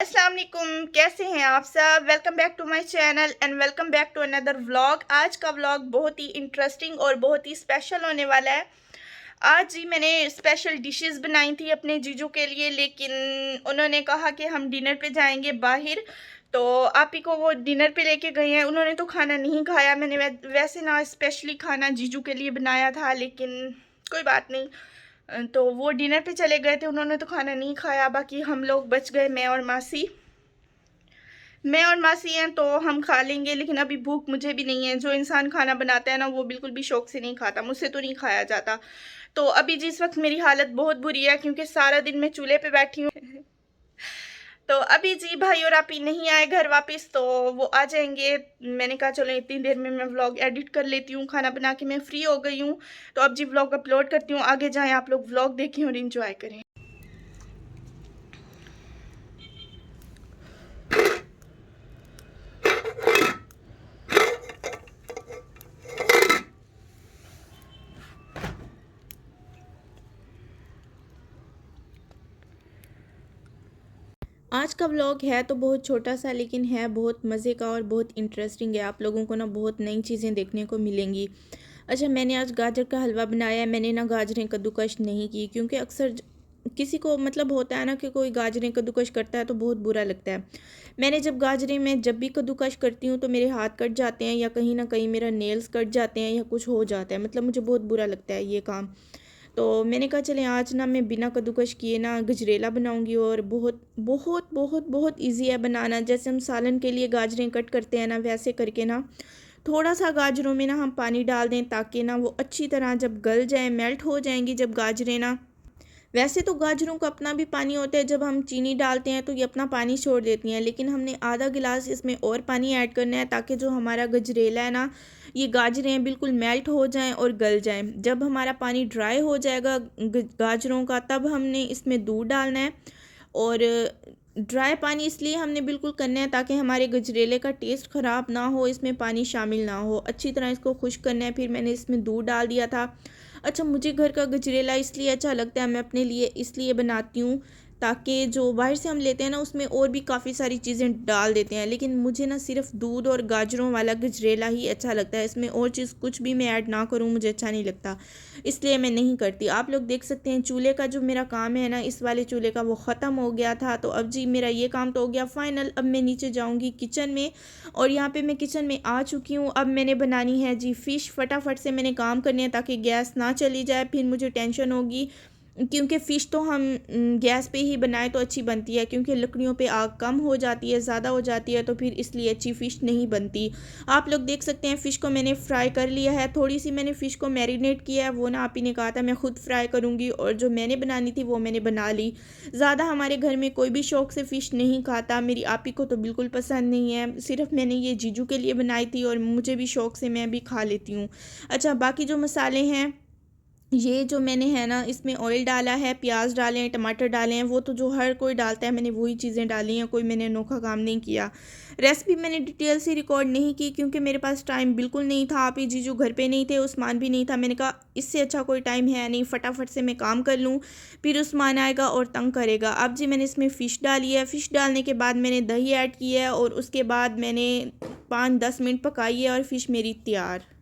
अस्सलाम वालेकुम, कैसे हैं आप सब। Welcome back to my channel and welcome back to another vlog. आज का व्लॉग बहुत ही इंटरेस्टिंग और बहुत ही स्पेशल होने वाला है। आज जी मैंने स्पेशल डिशेस बनाई थी अपने जीजू के लिए, लेकिन उन्होंने कहा कि हम डिनर पे जाएंगे बाहर, तो आप ही को वो डिनर पे लेके गए हैं। उन्होंने तो खाना नहीं खाया। मैंने वैसे ना स्पेशली खाना जीजू के लिए बनाया था, लेकिन कोई बात नहीं। तो वो डिनर पे चले गए थे, उन्होंने तो खाना नहीं खाया। बाकी हम लोग बच गए, मैं और मासी हैं, तो हम खा लेंगे। लेकिन अभी भूख मुझे भी नहीं है। जो इंसान खाना बनाता है ना, वो बिल्कुल भी शौक से नहीं खाता। मुझसे तो नहीं खाया जाता। तो अभी जिस वक्त मेरी हालत बहुत बुरी है, क्योंकि सारा दिन मैं चूल्हे पे बैठी हूँ। तो अभी जी भाई और आप ही नहीं आए घर वापस, तो वो आ जाएंगे। मैंने कहा चलो इतनी देर में मैं व्लॉग एडिट कर लेती हूँ। खाना बना के मैं फ्री हो गई हूँ, तो अब जी व्लॉग अपलोड करती हूँ। आगे जाएं आप लोग, व्लॉग देखें और इंजॉय करें। आज का व्लॉग है तो बहुत छोटा सा, लेकिन है बहुत मज़े का और बहुत इंटरेस्टिंग है। आप लोगों को ना बहुत नई चीज़ें देखने को मिलेंगी। अच्छा, मैंने आज गाजर का हलवा बनाया है। मैंने ना गाजरें कद्दूकश नहीं की, क्योंकि अक्सर किसी को मतलब होता है ना कि कोई गाजरें कद्दूकश करता है तो बहुत बुरा लगता है। मैंने जब भी कद्दूकश करती हूँ तो मेरे हाथ कट जाते हैं, या कहीं ना कहीं मेरा नेल्स कट जाते हैं, या कुछ हो जाता है। मतलब मुझे बहुत बुरा लगता है ये काम। तो मैंने कहा चलें आज ना मैं बिना कद्दूकश किए ना गजरेला बनाऊंगी, और बहुत बहुत बहुत बहुत इजी है बनाना। जैसे हम सालन के लिए गाजरें कट करते हैं ना, वैसे करके ना थोड़ा सा गाजरों में ना हम पानी डाल दें, ताकि ना वो अच्छी तरह जब गल जाए, मेल्ट हो जाएंगी जब गाजरें ना। वैसे तो गाजरों का अपना भी पानी होता है, जब हम चीनी डालते हैं तो ये अपना पानी छोड़ देती हैं, लेकिन हमने आधा गिलास इसमें और पानी ऐड करना है, ताकि जो हमारा गजरेला है ना, ये गाजरें बिल्कुल मेल्ट हो जाएं और गल जाएं। जब हमारा पानी ड्राई हो जाएगा गाजरों का, तब हमने इसमें दूध डालना है। और ड्राई पानी इसलिए हमने बिल्कुल करना है ताकि हमारे गजरेले का टेस्ट ख़राब ना हो, इसमें पानी शामिल ना हो। अच्छी तरह इसको खुश्क करना है। फिर मैंने इसमें दूध डाल दिया था। अच्छा, मुझे घर का गजरेला इसलिए अच्छा लगता है, मैं अपने लिए इसलिए बनाती हूँ, ताकि जो बाहर से हम लेते हैं ना उसमें और भी काफ़ी सारी चीज़ें डाल देते हैं, लेकिन मुझे ना सिर्फ दूध और गाजरों वाला गजरेला ही अच्छा लगता है। इसमें और चीज़ कुछ भी मैं ऐड ना करूँ मुझे अच्छा नहीं लगता, इसलिए मैं नहीं करती। आप लोग देख सकते हैं चूल्हे का जो मेरा काम है ना, इस वाले चूल्हे का वो ख़त्म हो गया था। तो अब जी मेरा ये काम तो हो गया फ़ाइनल। अब मैं नीचे जाऊँगी किचन में, और यहाँ पे मैं किचन में आ चुकी हूँ। अब मैंने बनानी है जी फ़िश। फटाफट से मैंने काम करने हैं ताकि गैस ना चली जाए, फिर मुझे टेंशन होगी। क्योंकि फ़िश तो हम गैस पे ही बनाए तो अच्छी बनती है, क्योंकि लकड़ियों पे आग कम हो जाती है, ज़्यादा हो जाती है, तो फिर इसलिए अच्छी फ़िश नहीं बनती। आप लोग देख सकते हैं फ़िश को मैंने फ्राई कर लिया है। थोड़ी सी मैंने फ़िश को मैरिनेट किया है, वो ना आप ही ने कहा था मैं खुद फ्राई करूँगी, और जो मैंने बनानी थी वो मैंने बना ली। ज़्यादा हमारे घर में कोई भी शौक़ से फ़िश नहीं खाता। मेरी आप ही को तो बिल्कुल पसंद नहीं है। सिर्फ मैंने ये जीजू के लिए बनाई थी, और मुझे भी शौक़ से मैं भी खा लेती हूँ। अच्छा, बाकी जो मसाले हैं, ये जो मैंने है ना इसमें ऑयल डाला है, प्याज डाले हैं, टमाटर डाले हैं। वो तो जो हर कोई डालता है, मैंने वही चीज़ें डाली हैं। कोई मैंने अनोखा काम नहीं किया। रेसिपी मैंने डिटेल से रिकॉर्ड नहीं की, क्योंकि मेरे पास टाइम बिल्कुल नहीं था। आप ही जीजू घर पे नहीं थे, उस्मान भी नहीं था। मैंने कहा इससे अच्छा कोई टाइम है नहीं, फटाफट से मैं काम कर लूँ, फिर उस्मान आएगा और तंग करेगा। अब जी मैंने इसमें फ़िश डाली है। फ़िश डालने के बाद मैंने दही ऐड की है, और उसके बाद मैंने 5-10 मिनट पकाई है, और फ़िश मेरी तैयार।